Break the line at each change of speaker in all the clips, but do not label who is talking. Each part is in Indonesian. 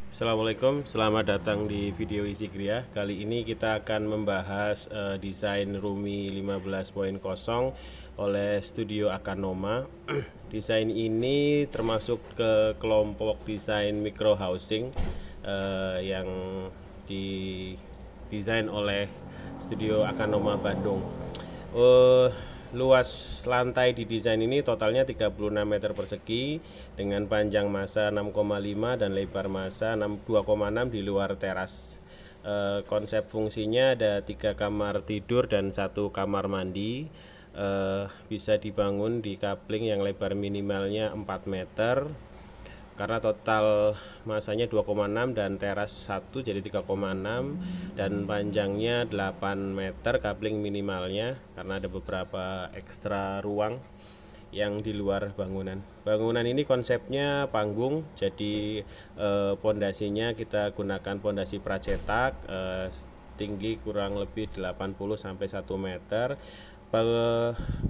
Assalamualaikum, selamat datang di video Isi Kriya. Kali ini kita akan membahas desain Rumi 15.0 oleh Studio Akanoma. Desain ini termasuk ke kelompok desain micro housing yang didesain oleh Studio Akanoma Bandung. Luas lantai di desain ini totalnya 36 meter persegi dengan panjang massa 6,5 dan lebar massa 2,6 di luar teras. Konsep fungsinya ada 3 kamar tidur dan 1 kamar mandi. Bisa dibangun di coupling yang lebar minimalnya 4 meter karena total masanya 2,6 dan teras 1 jadi 3,6 dan panjangnya 8 meter coupling minimalnya karena ada beberapa ekstra ruang yang di luar bangunan. Bangunan ini konsepnya panggung, jadi pondasinya kita gunakan pondasi pracetak, tinggi kurang lebih 80 sampai 1 meter.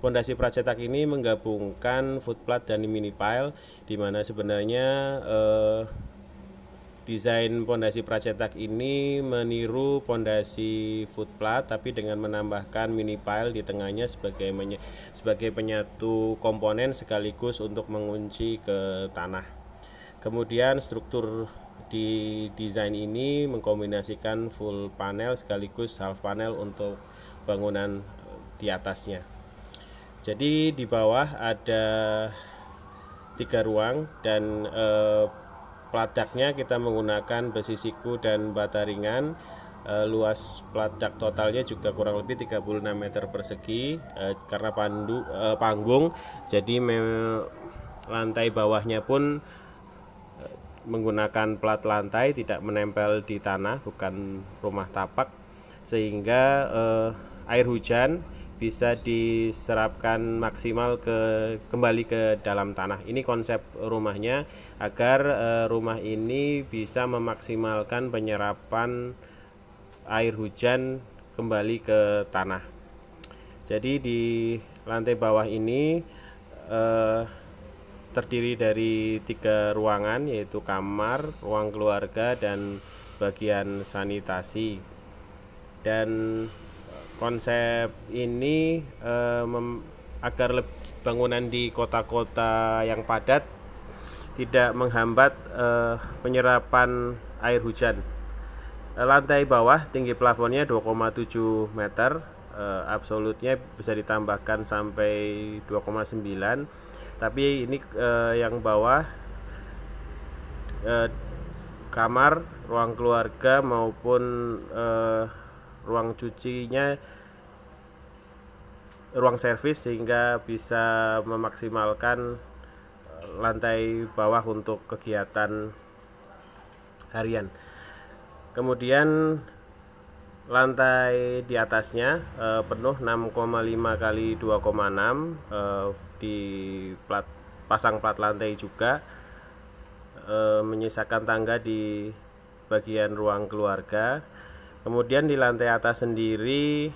Pondasi pracetak ini menggabungkan footplat dan mini pile, di mana sebenarnya desain pondasi pracetak ini meniru pondasi footplat tapi dengan menambahkan mini pile di tengahnya sebagai penyatu komponen sekaligus untuk mengunci ke tanah. Kemudian struktur di desain ini mengkombinasikan full panel sekaligus half panel untuk bangunan di atasnya. Jadi di bawah ada 3 ruang dan pladaknya kita menggunakan besi siku dan bata ringan. Luas pladak totalnya juga kurang lebih 36 meter persegi karena panggung, jadi lantai bawahnya pun menggunakan plat lantai, tidak menempel di tanah, bukan rumah tapak, sehingga air hujan bisa diserapkan maksimal kembali ke dalam tanah. Ini konsep rumahnya agar rumah ini bisa memaksimalkan penyerapan air hujan kembali ke tanah. Jadi di lantai bawah ini terdiri dari 3 ruangan, yaitu kamar, ruang keluarga, dan bagian sanitasi. Dan konsep ini agar bangunan di kota-kota yang padat tidak menghambat penyerapan air hujan. Lantai bawah tinggi plafonnya 2,7 meter, absolutnya bisa ditambahkan sampai 2,9, tapi ini yang bawah kamar, ruang keluarga maupun ruang cucinya, ruang servis, sehingga bisa memaksimalkan lantai bawah untuk kegiatan harian. Kemudian lantai di atasnya penuh 6,5 kali 2,6, di pasang plat lantai juga, menyisakan tangga di bagian ruang keluarga. Kemudian di lantai atas sendiri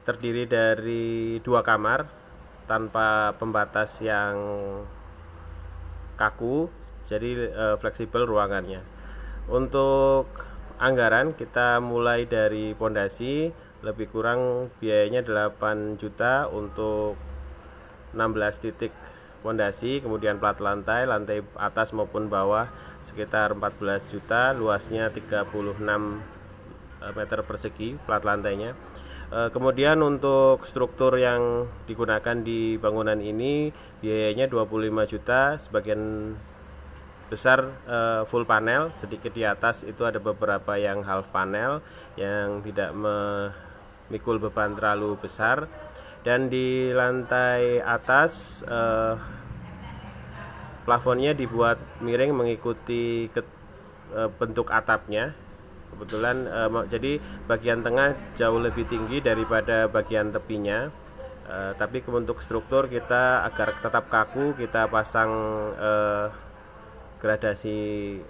terdiri dari 2 kamar tanpa pembatas yang kaku, jadi fleksibel ruangannya. Untuk anggaran kita mulai dari pondasi, lebih kurang biayanya 8 juta untuk 16 titik pondasi, kemudian plat lantai atas maupun bawah sekitar 14 juta, luasnya 36 meter persegi plat lantainya. Kemudian untuk struktur yang digunakan di bangunan ini biayanya 25 juta, sebagian besar full panel, sedikit di atas itu ada beberapa yang half panel yang tidak memikul beban terlalu besar. Dan di lantai atas plafonnya dibuat miring mengikuti bentuk atapnya. Kebetulan jadi bagian tengah jauh lebih tinggi daripada bagian tepinya. Tapi untuk struktur kita agar tetap kaku, kita pasang gradasi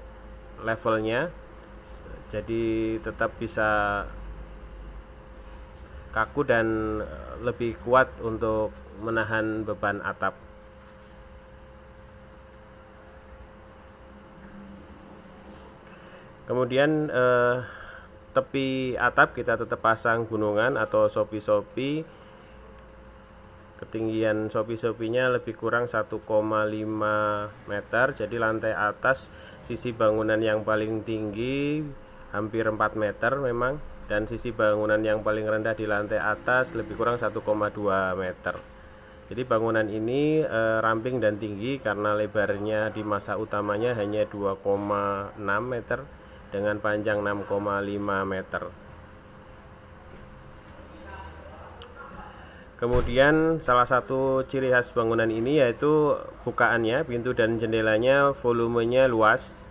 levelnya, jadi tetap bisa kaku dan lebih kuat untuk menahan beban atap. Kemudian tepi atap kita tetap pasang gunungan atau sopi-sopi. Ketinggian sopi-sopinya lebih kurang 1,5 meter. Jadi lantai atas sisi bangunan yang paling tinggi hampir 4 meter memang, dan sisi bangunan yang paling rendah di lantai atas lebih kurang 1,2 meter. Jadi bangunan ini ramping dan tinggi karena lebarnya di masa utamanya hanya 2,6 meter dengan panjang 6,5 meter. Kemudian salah satu ciri khas bangunan ini yaitu bukaannya, pintu dan jendelanya volumenya luas,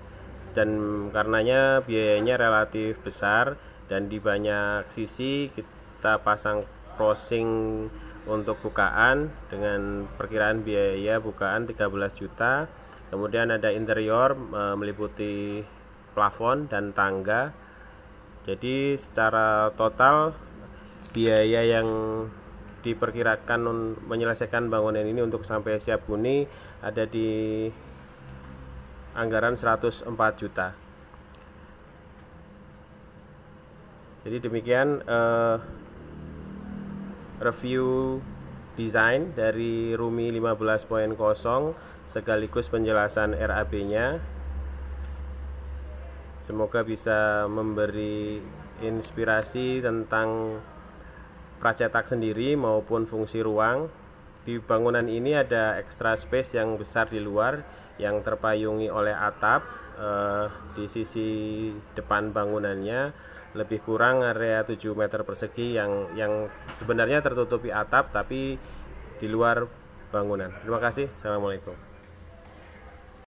dan karenanya biayanya relatif besar, dan di banyak sisi kita pasang crossing untuk bukaan dengan perkiraan biaya bukaan 13 juta. Kemudian ada interior meliputi plafon dan tangga. Jadi secara total biaya yang diperkirakan menyelesaikan bangunan ini untuk sampai siap huni ada di anggaran 104 juta. Jadi demikian review desain dari Rumi 15.0 sekaligus penjelasan RAB-nya. Semoga bisa memberi inspirasi tentang pracetak sendiri maupun fungsi ruang. Di bangunan ini ada extra space yang besar di luar yang terpayungi oleh atap. Di sisi depan bangunannya lebih kurang area 7 meter persegi yang sebenarnya tertutupi atap tapi di luar bangunan. Terima kasih. Assalamualaikum.